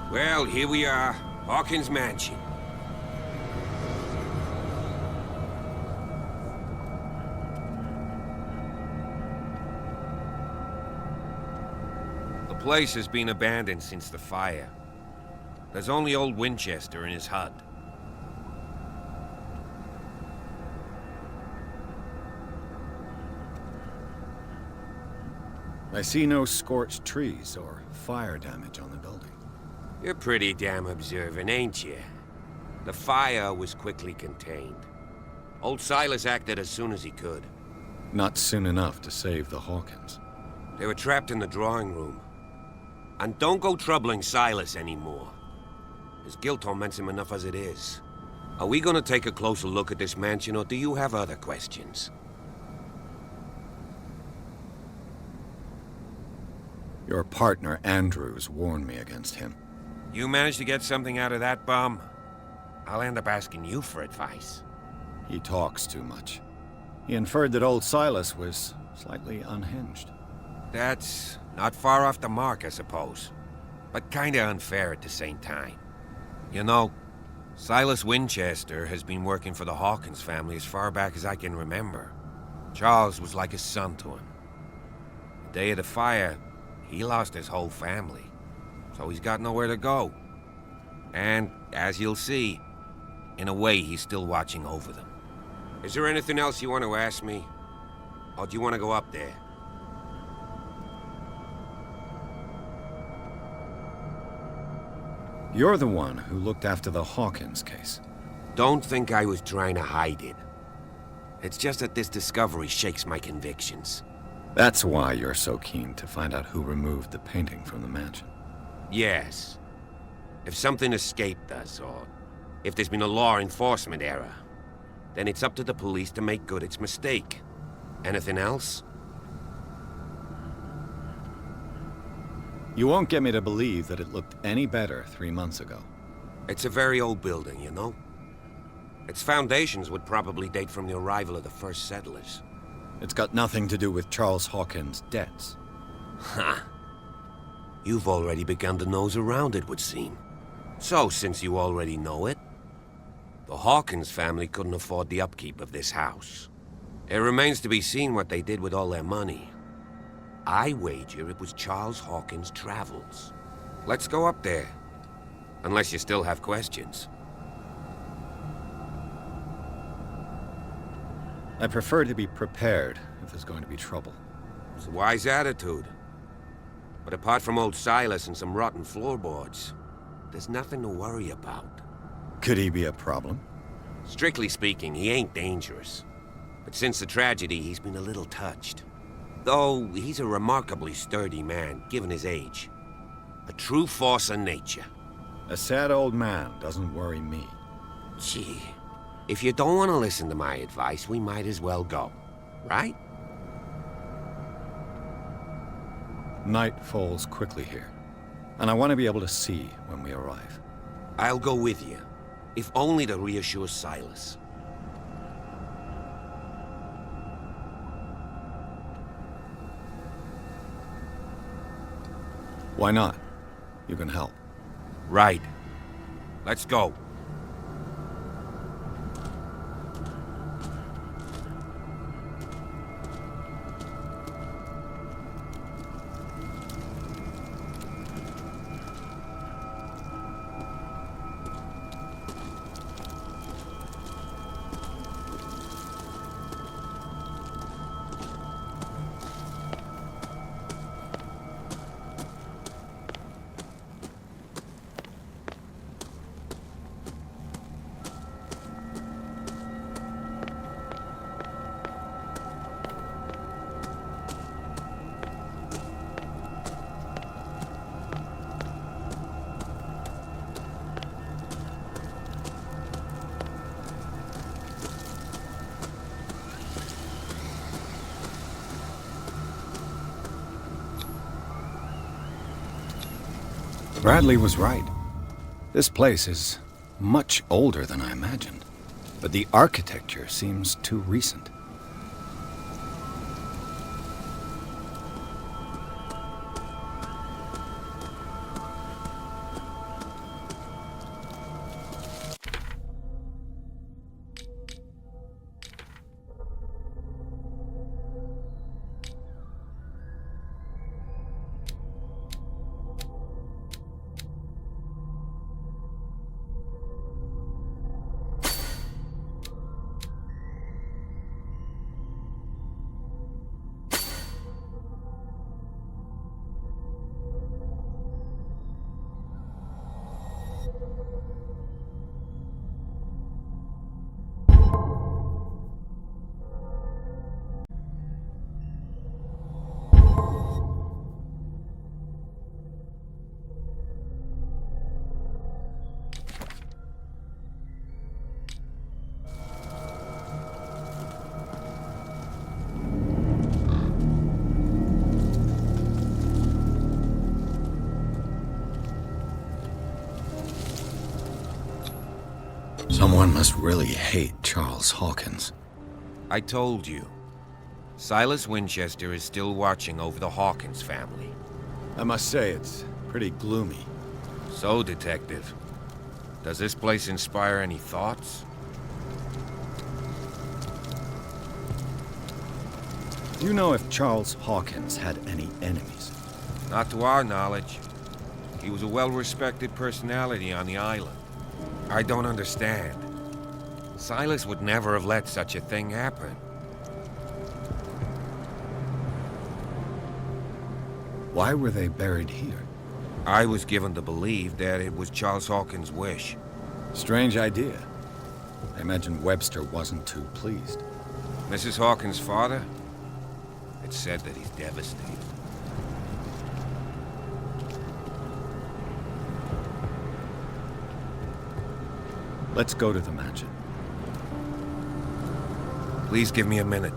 Well, here we are. Hawkins Mansion. The place has been abandoned since the fire. There's only old Winchester in his hut. I see no scorched trees or fire damage on the building. You're pretty damn observant, ain't you? The fire was quickly contained. Old Silas acted as soon as he could. Not soon enough to save the Hawkins. They were trapped in the drawing room. And don't go troubling Silas anymore. His guilt torments him enough as it is. Are we gonna take a closer look at this mansion, or do you have other questions? Your partner, Andrews, warned me against him. You managed to get something out of that bum? I'll end up asking you for advice. He talks too much. He inferred that old Silas was slightly unhinged. That's not far off the mark, I suppose. But kinda unfair at the same time. You know, Silas Winchester has been working for the Hawkins family as far back as I can remember. Charles was like a son to him. The day of the fire, he lost his whole family. So he's got nowhere to go. And, as you'll see, in a way he's still watching over them. Is there anything else you want to ask me? Or do you want to go up there? You're the one who looked after the Hawkins case. Don't think I was trying to hide it. It's just that this discovery shakes my convictions. That's why you're so keen to find out who removed the painting from the mansion. Yes. If something escaped us, or if there's been a law enforcement error, then it's up to the police to make good its mistake. Anything else? You won't get me to believe that it looked any better 3 months ago. It's a very old building, you know? Its foundations would probably date from the arrival of the first settlers. It's got nothing to do with Charles Hawkins' debts. Ha! You've already begun to nose around it, would seem. So, since you already know it, the Hawkins family couldn't afford the upkeep of this house. It remains to be seen what they did with all their money. I wager it was Charles Hawkins' travels. Let's go up there. Unless you still have questions. I prefer to be prepared if there's going to be trouble. It's a wise attitude. But apart from old Silas and some rotten floorboards, there's nothing to worry about. Could he be a problem? Strictly speaking, he ain't dangerous. But since the tragedy, he's been a little touched. Though, he's a remarkably sturdy man, given his age. A true force of nature. A sad old man doesn't worry me. Gee, if you don't want to listen to my advice, we might as well go. Right? Night falls quickly here, and I want to be able to see when we arrive. I'll go with you, if only to reassure Silas. Why not? You can help. Right. Let's go. Bradley was right. This place is much older than I imagined, but the architecture seems too recent. Someone must really hate Charles Hawkins. I told you. Silas Winchester is still watching over the Hawkins family. I must say, it's pretty gloomy. So, Detective, does this place inspire any thoughts? Do you know if Charles Hawkins had any enemies? Not to our knowledge. He was a well-respected personality on the island. I don't understand. Silas would never have let such a thing happen. Why were they buried here? I was given to believe that it was Charles Hawkins' wish. Strange idea. I imagine Webster wasn't too pleased. Mrs. Hawkins' father? It's said that he's devastated. Let's go to the mansion. Please give me a minute.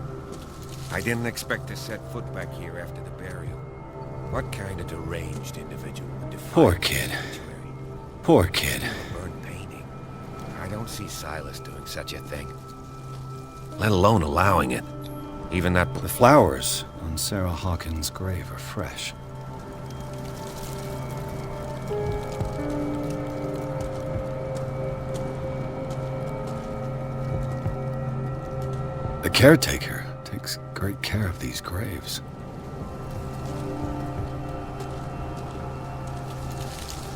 I didn't expect to set foot back here after the burial. What kind of deranged individual would defy Poor the kid. sanctuary? Poor kid. A burnt painting. I don't see Silas doing such a thing. Let alone allowing it. Even that... The flowers on Sarah Hawkins' grave are fresh. The caretaker takes great care of these graves.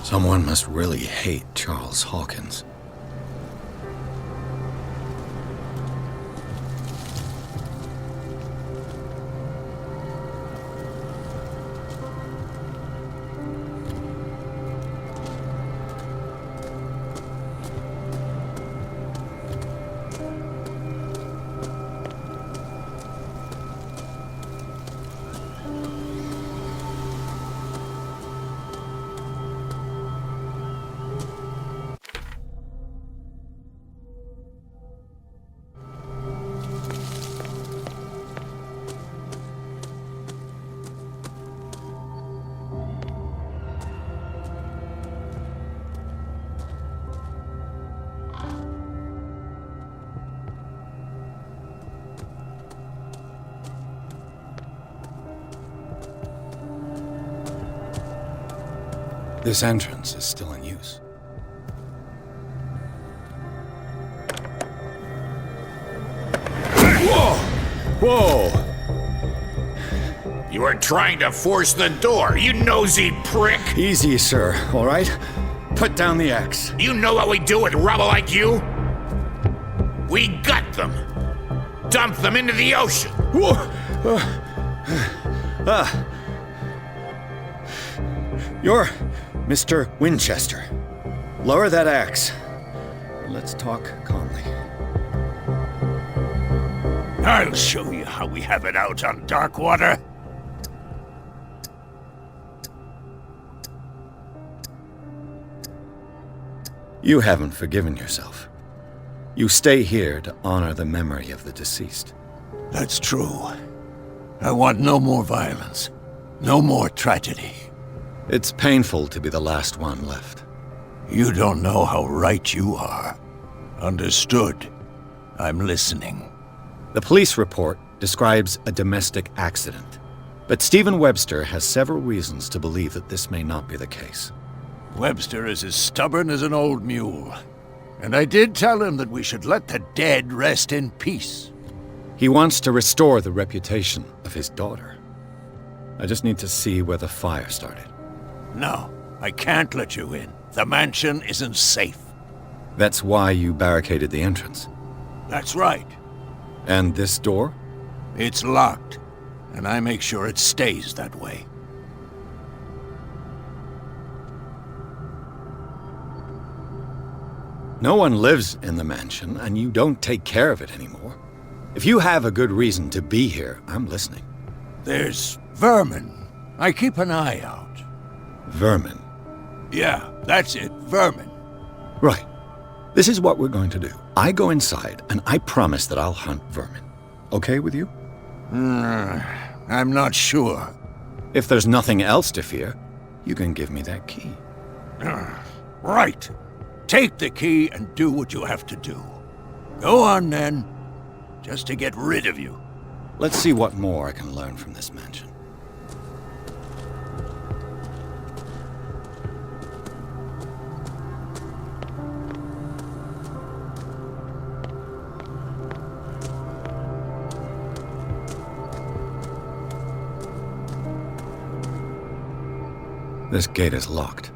Someone must really hate Charles Hawkins. This entrance is still in use. Whoa! Whoa! You are trying to force the door, you nosy prick! Easy, sir, all right? Put down the axe. You know what we do with rubble like you? We gut them. Dump them into the ocean. Whoa! You're Mr. Winchester. Lower that axe. Let's talk calmly. I'll show you how we have it out on Darkwater. You haven't forgiven yourself. You stay here to honor the memory of the deceased. That's true. I want no more violence. No more tragedy. It's painful to be the last one left. You don't know how right you are. Understood. I'm listening. The police report describes a domestic accident, but Stephen Webster has several reasons to believe that this may not be the case. Webster is as stubborn as an old mule. And I did tell him that we should let the dead rest in peace. He wants to restore the reputation of his daughter. I just need to see where the fire started. No, I can't let you in. The mansion isn't safe. That's why you barricaded the entrance. That's right. And this door? It's locked, and I make sure it stays that way. No one lives in the mansion, and you don't take care of it anymore. If you have a good reason to be here, I'm listening. There's vermin. I keep an eye out. Vermin. Yeah, that's it, vermin. Right. This is what we're going to do. I go inside, and I promise that I'll hunt vermin. Okay with you? I'm not sure. If there's nothing else to fear, you can give me that key. Right. Take the key and do what you have to do. Go on, then. Just to get rid of you. Let's see what more I can learn from this mansion. This gate is locked.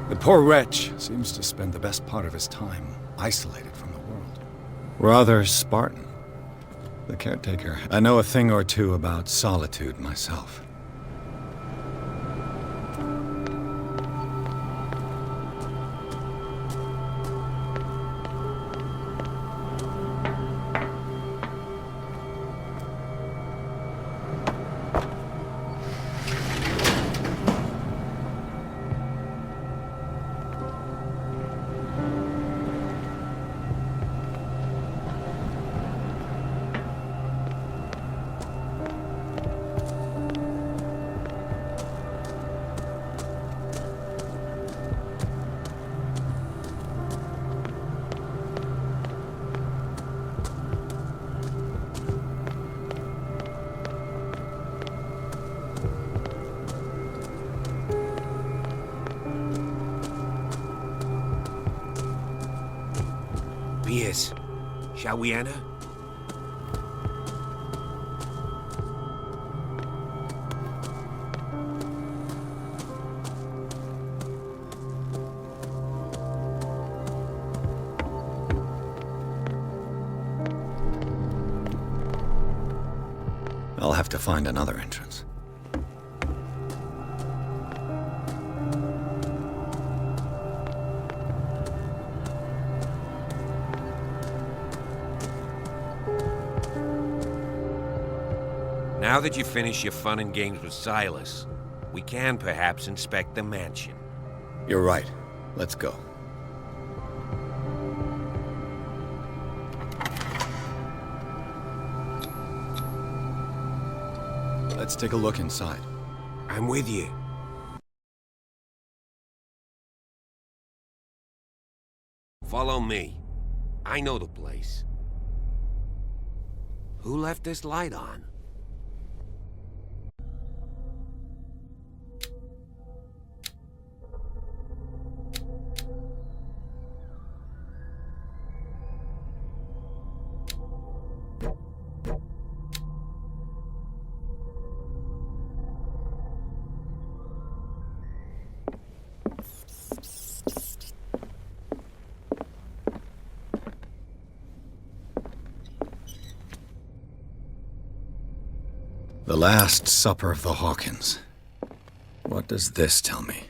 The poor wretch seems to spend the best part of his time isolated from the world. Rather Spartan. The caretaker. I know a thing or two about solitude myself. Pierce, shall we enter? I'll have to find another entrance. Now that you finish your fun and games with Silas, we can perhaps inspect the mansion. You're right. Let's go. Let's take a look inside. I'm with you. Follow me. I know the place. Who left this light on? The Last Supper of the Hawkins. What does this tell me?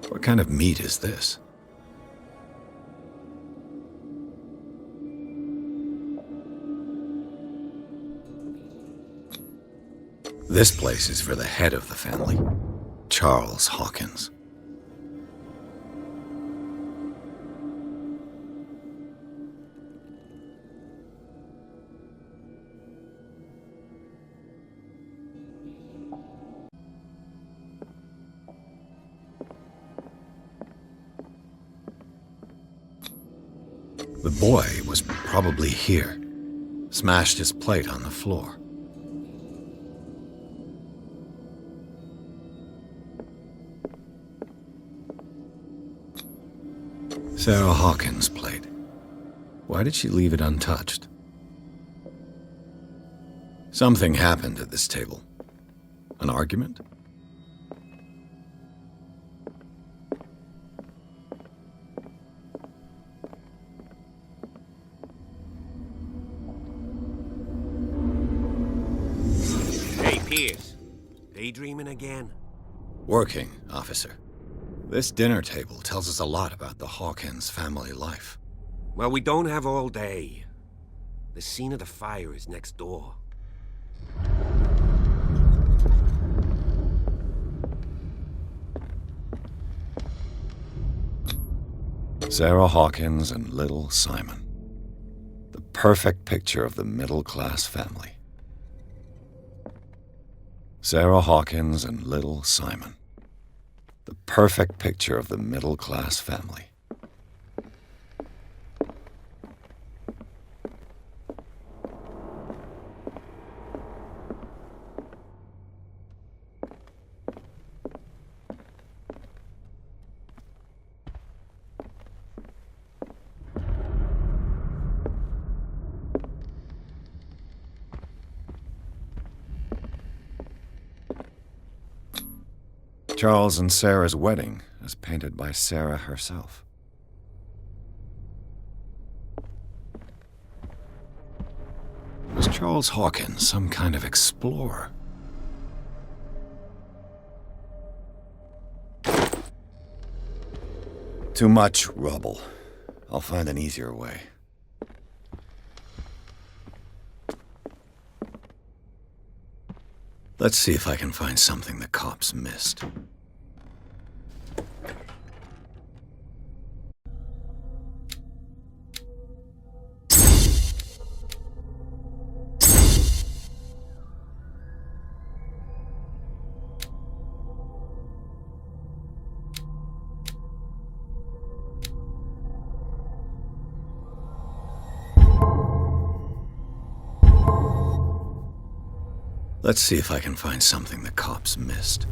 What kind of meat is this? This place is for the head of the family, Charles Hawkins. The boy was probably here. Smashed his plate on the floor. Sarah Hawkins' plate. Why did she leave it untouched? Something happened at this table. An argument? Daydreaming again? Working, officer. This dinner table tells us a lot about the Hawkins family life. Well, we don't have all day. The scene of the fire is next door. Sarah Hawkins and little Simon. The perfect picture of the middle-class family. Sarah Hawkins and little Simon. The perfect picture of the middle-class family. Charles and Sarah's wedding, as painted by Sarah herself. Was Charles Hawkins some kind of explorer? Too much rubble. I'll find an easier way. Let's see if I can find something the cops missed. Let's see if I can find something the cops missed.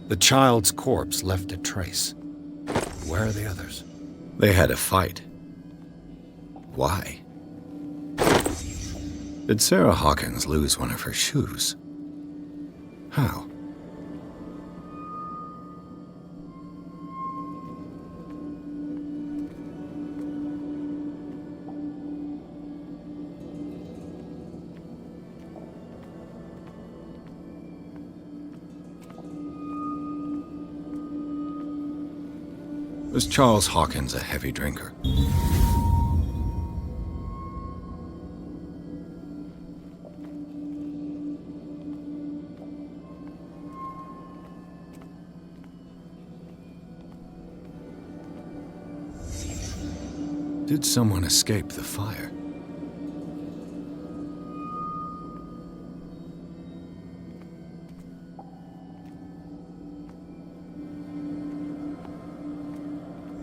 The child's corpse left a trace. Where are the others? They had a fight. Why? Did Sarah Hawkins lose one of her shoes? How? Was Charles Hawkins a heavy drinker? Did someone escape the fire?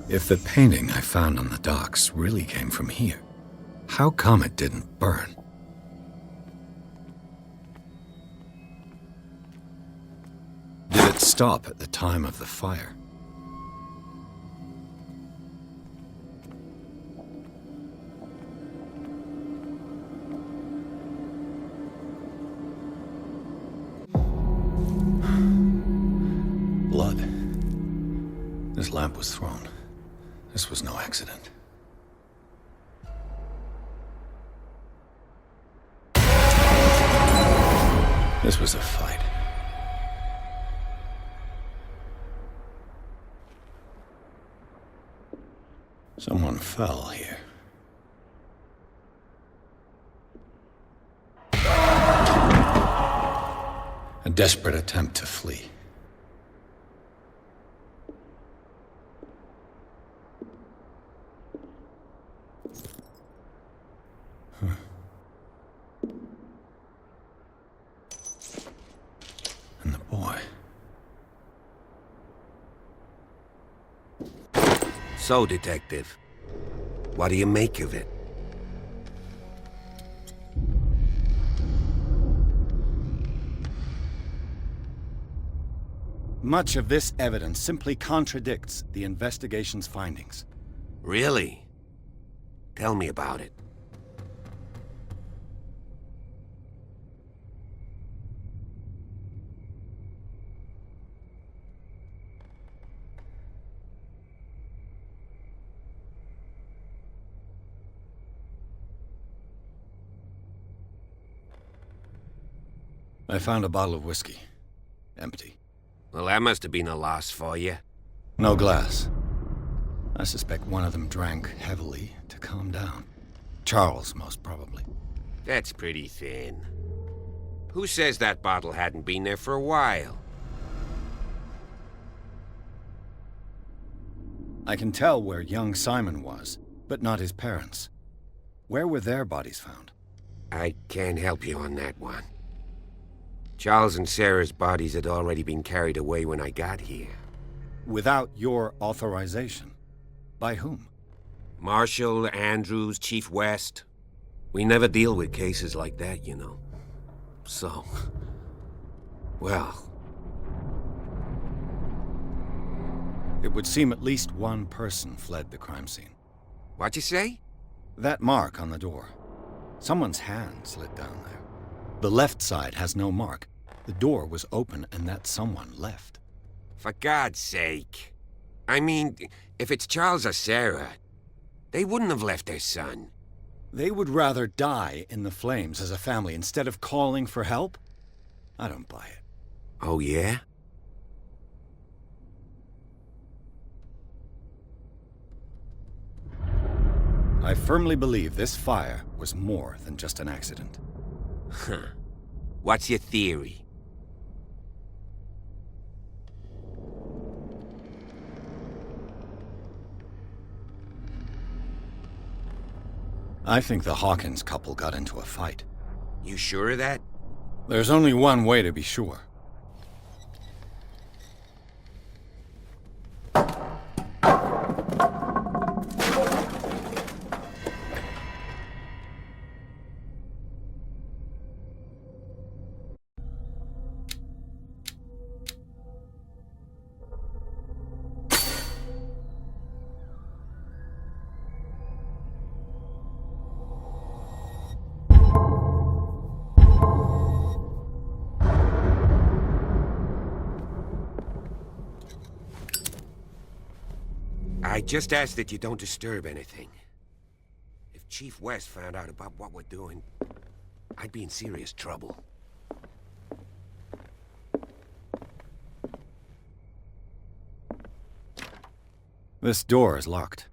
If the painting I found on the docks really came from here, how come it didn't burn? Did it stop at the time of the fire? Blood. This lamp was thrown. This was no accident. This was a fight. Someone fell here. A desperate attempt to flee. And the boy. So, Detective, what do you make of it? Much of this evidence simply contradicts the investigation's findings. Really? Tell me about it. I found a bottle of whiskey. Empty. Well, that must have been a loss for you. No glass. I suspect one of them drank heavily to calm down. Charles, most probably. That's pretty thin. Who says that bottle hadn't been there for a while? I can tell where young Simon was, but not his parents. Where were their bodies found? I can't help you on that one. Charles and Sarah's bodies had already been carried away when I got here. Without your authorization? By whom? Marshall, Andrews, Chief West. We never deal with cases like that, you know. So... well... It would seem at least one person fled the crime scene. What'd you say? That mark on the door. Someone's hand slid down there. The left side has no mark. The door was open and that someone left. For God's sake. I mean, if it's Charles or Sarah, they wouldn't have left their son. They would rather die in the flames as a family instead of calling for help? I don't buy it. Oh, yeah? I firmly believe this fire was more than just an accident. Huh. What's your theory? I think the Hawkins couple got into a fight. You sure of that? There's only one way to be sure. I just ask that you don't disturb anything. If Chief West found out about what we're doing, I'd be in serious trouble. This door is locked.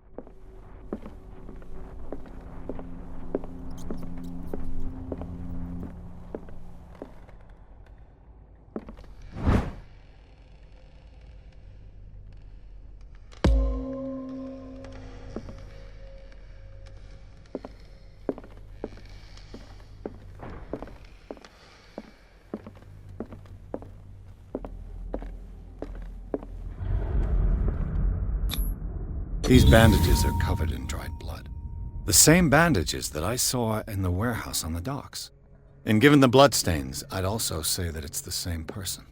These bandages are covered in dried blood. The same bandages that I saw in the warehouse on the docks. And given the bloodstains, I'd also say that it's the same person.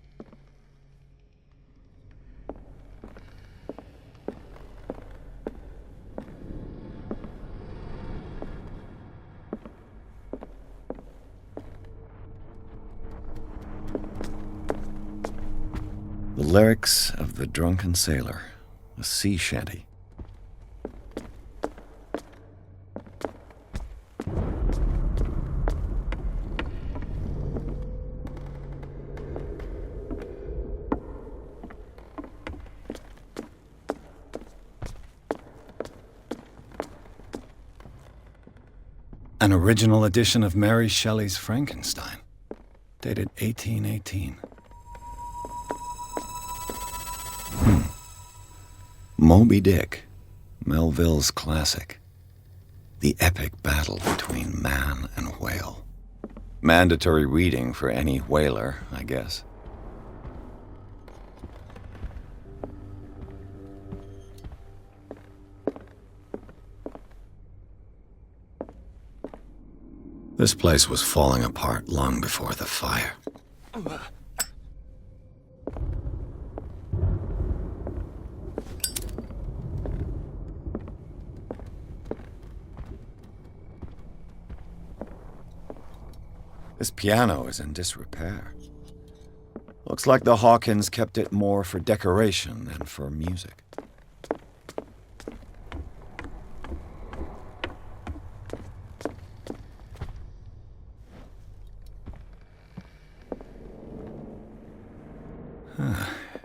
The lyrics of the drunken sailor, a sea shanty. An original edition of Mary Shelley's Frankenstein, dated 1818. Moby Dick, Melville's classic. The epic battle between man and whale. Mandatory reading for any whaler, I guess. This place was falling apart long before the fire. This piano is in disrepair. Looks like the Hawkins kept it more for decoration than for music.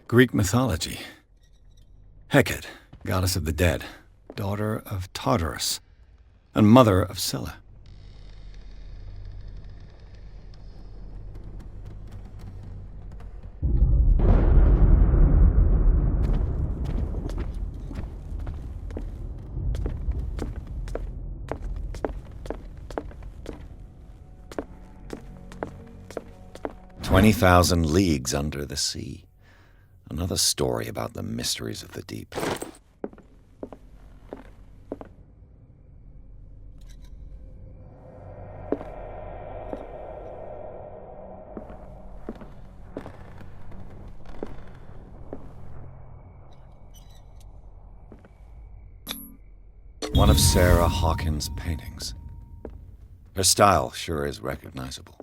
Greek mythology. Hecate, goddess of the dead, daughter of Tartarus, and mother of Scylla. "20,000 leagues under the sea." Another story about the mysteries of the deep. One of Sarah Hawkins' paintings. Her style sure is recognizable.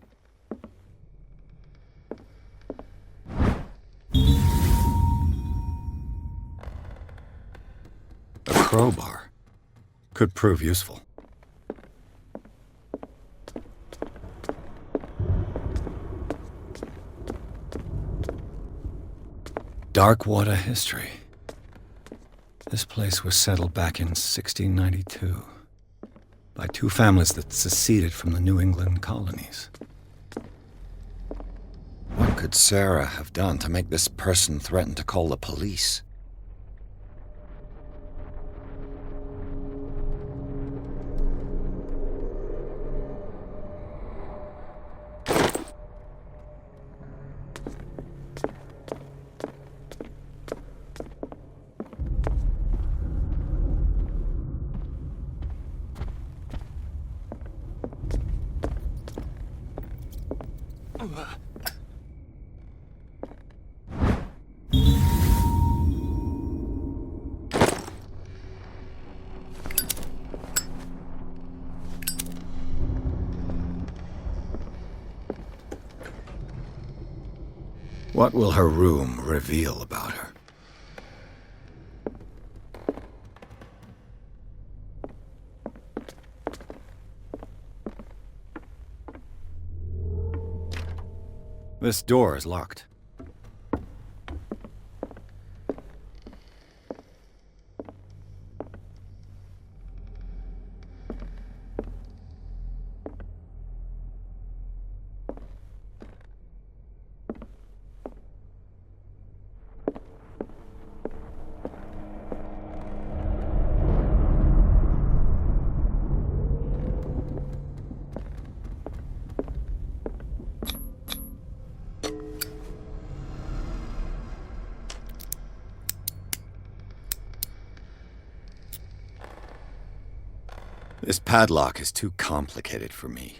Crowbar could prove useful. Darkwater history. This place was settled back in 1692 by two families that seceded from the New England colonies. What could Sarah have done to make this person threaten to call the police? What will her room reveal about her? This door is locked. This padlock is too complicated for me.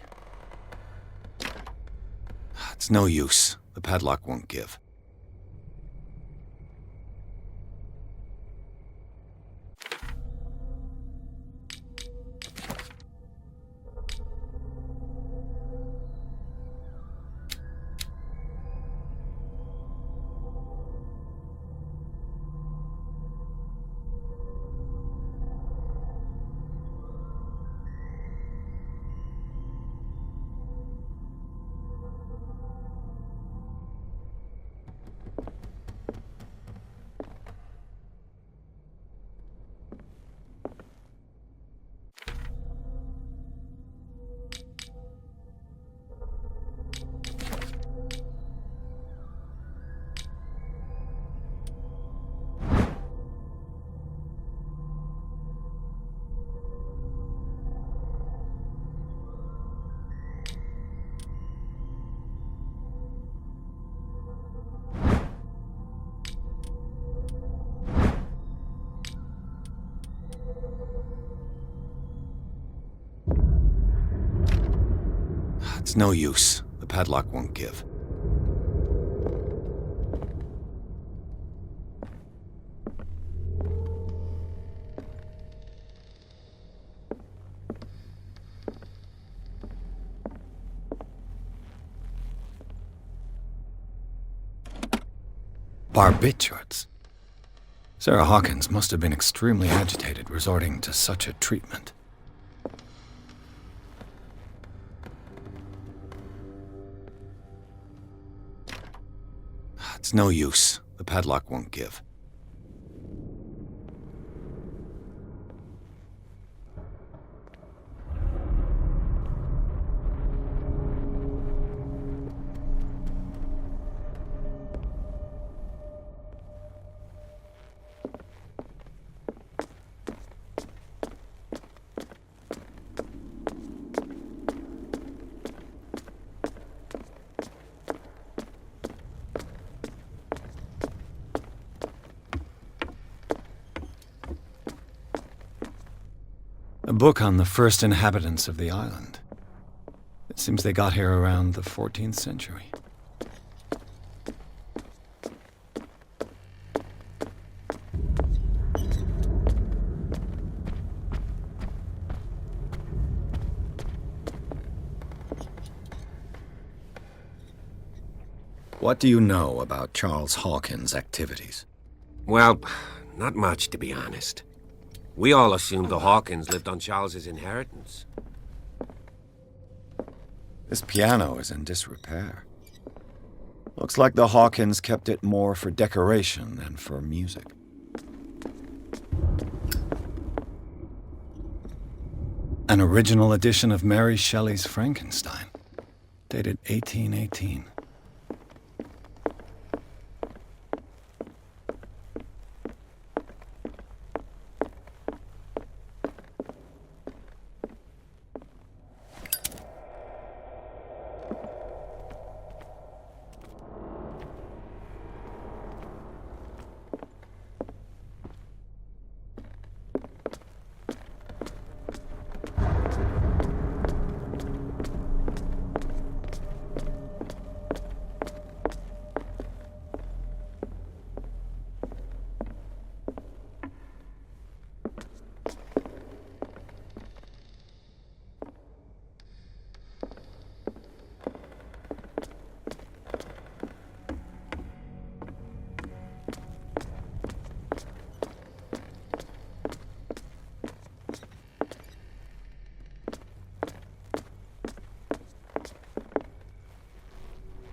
It's no use. The padlock won't give. It's no use. The padlock won't give. Barbiturates. Sarah Hawkins must have been extremely agitated, resorting to such a treatment. It's no use. The padlock won't give. A book on the first inhabitants of the island. It seems they got here around the 14th century. What do you know about Charles Hawkins' activities? Well, not much, to be honest. We all assumed the Hawkins lived on Charles's inheritance. This piano is in disrepair. Looks like the Hawkins kept it more for decoration than for music. An original edition of Mary Shelley's Frankenstein, dated 1818.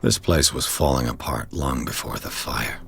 This place was falling apart long before the fire.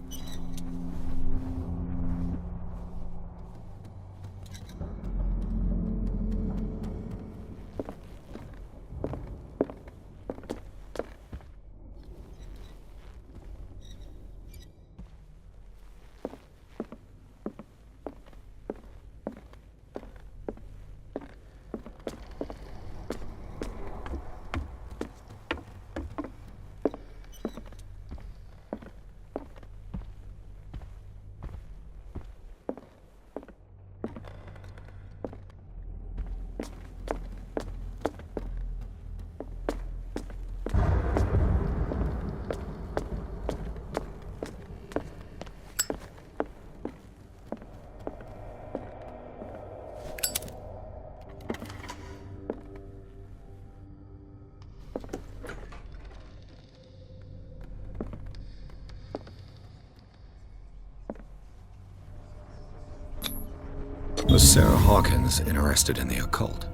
Was Sarah Hawkins interested in the occult?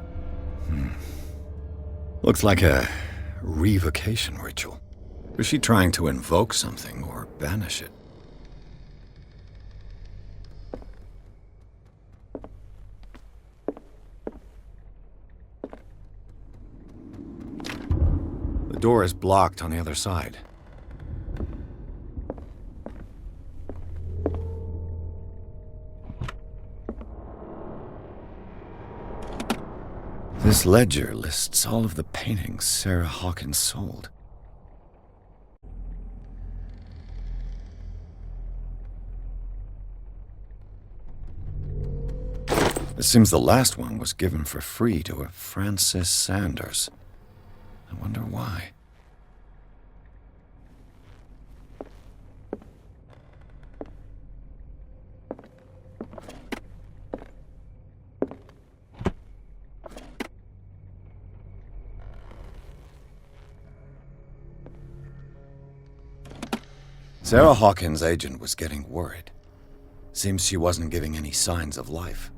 Looks like a revocation ritual. Was she trying to invoke something or banish it? The door is blocked on the other side. This ledger lists all of the paintings Sarah Hawkins sold. It seems the last one was given for free to a Francis Sanders. I wonder why. Sarah Hawkins' agent was getting worried. Seems she wasn't giving any signs of life.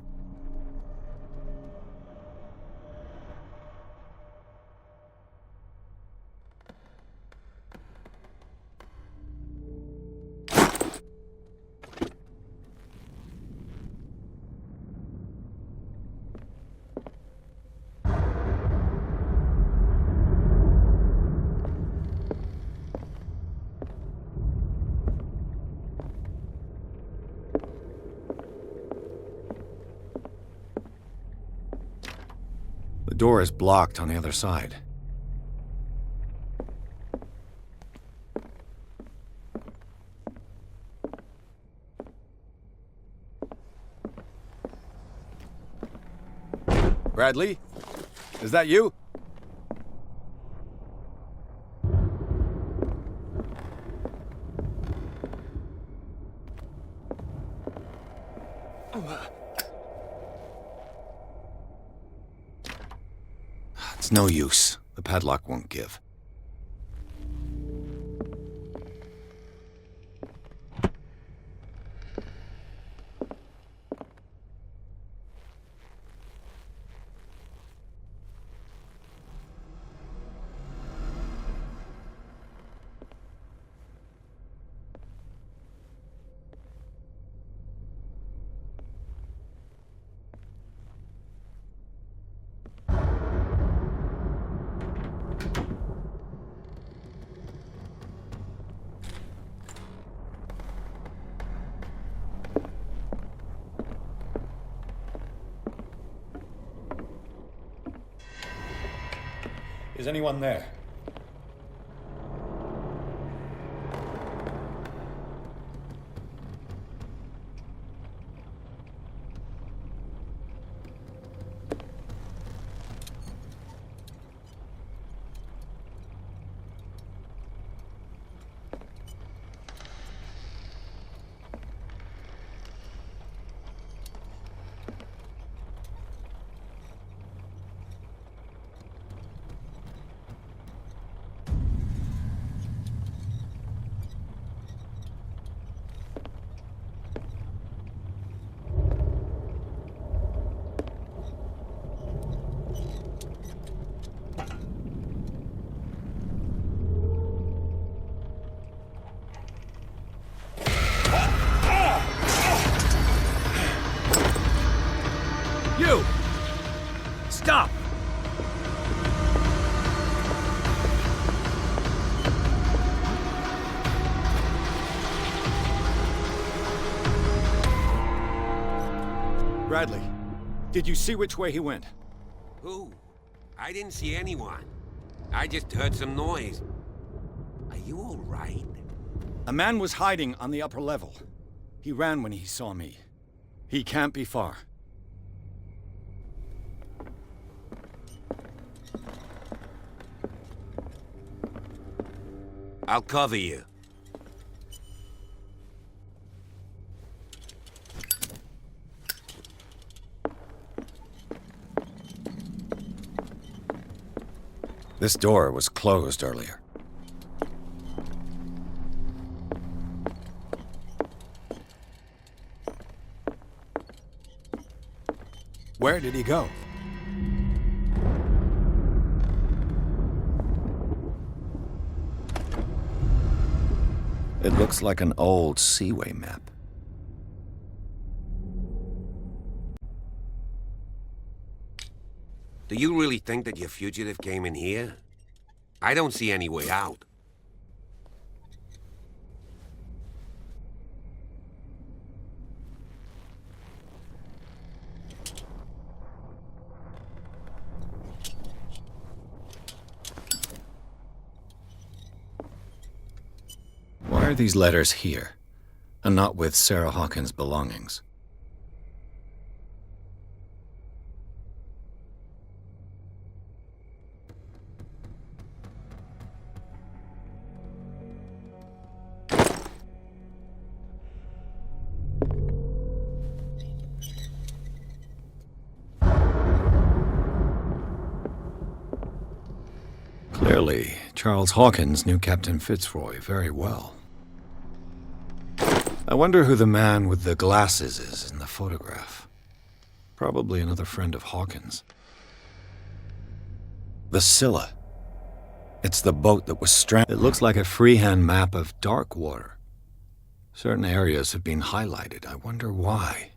The door is blocked on the other side. Bradley? Is that you? It's no use. The padlock won't give. Is anyone there? Stop! Bradley, did you see which way he went? Who? I didn't see anyone. I just heard some noise. Are you all right? A man was hiding on the upper level. He ran when he saw me. He can't be far. I'll cover you. This door was closed earlier. Where did he go? It looks like an old seaway map. Do you really think that your fugitive came in here? I don't see any way out. Why are these letters here, and not with Sarah Hawkins' belongings? Clearly, Charles Hawkins knew Captain Fitzroy very well. I wonder who the man with the glasses is in the photograph. Probably another friend of Hawkins. The Scylla. It's the boat that was stranded. It looks like a freehand map of dark water. Certain areas have been highlighted. I wonder why.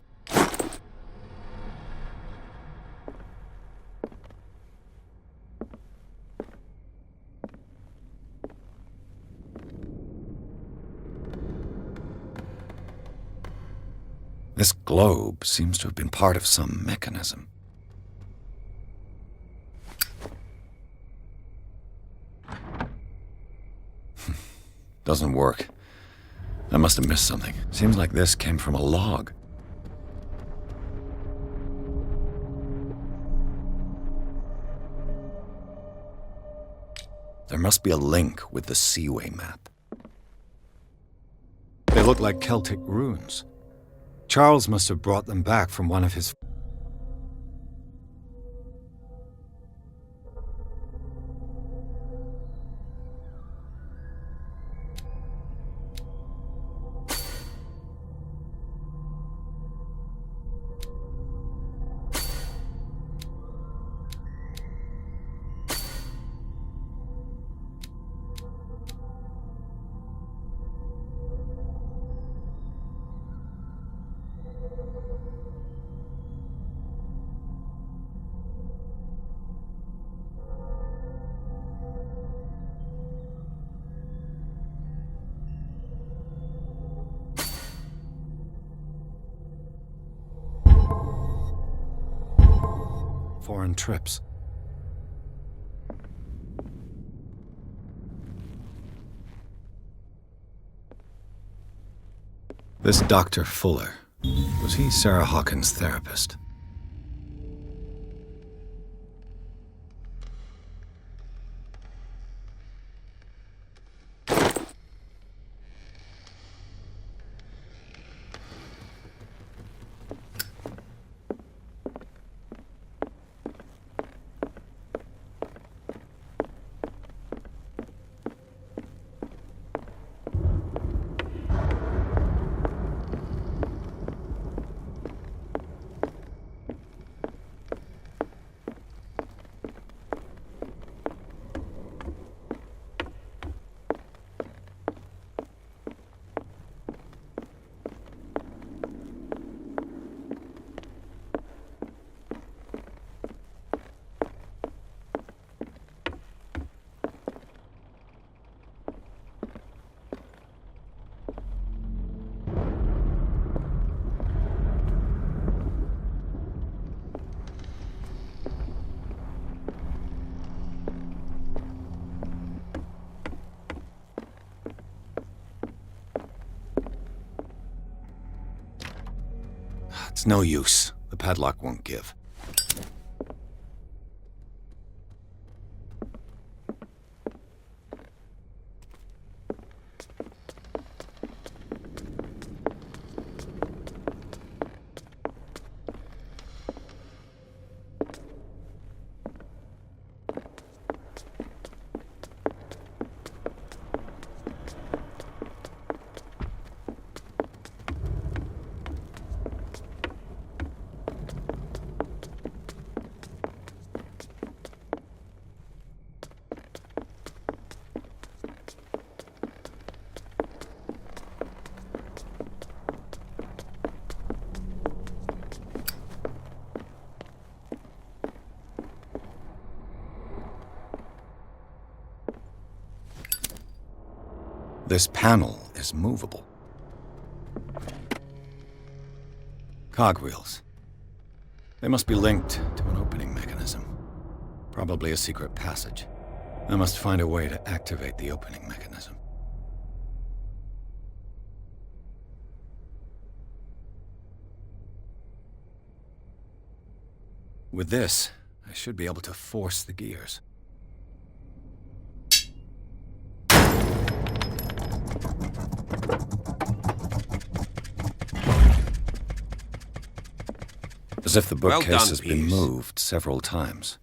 This globe seems to have been part of some mechanism. Doesn't work. I must have missed something. Seems like this came from a log. There must be a link with the Seaway map. They look like Celtic runes. Charles must have brought them back from one of his... foreign trips. This Dr. Fuller, was he Sarah Hawkins' therapist? It's no use. The padlock won't give. This panel is movable. Cogwheels. They must be linked to an opening mechanism. Probably a secret passage. I must find a way to activate the opening mechanism. With this, I should be able to force the gears. As if the Well bookcase done, has been Pierce. moved several times.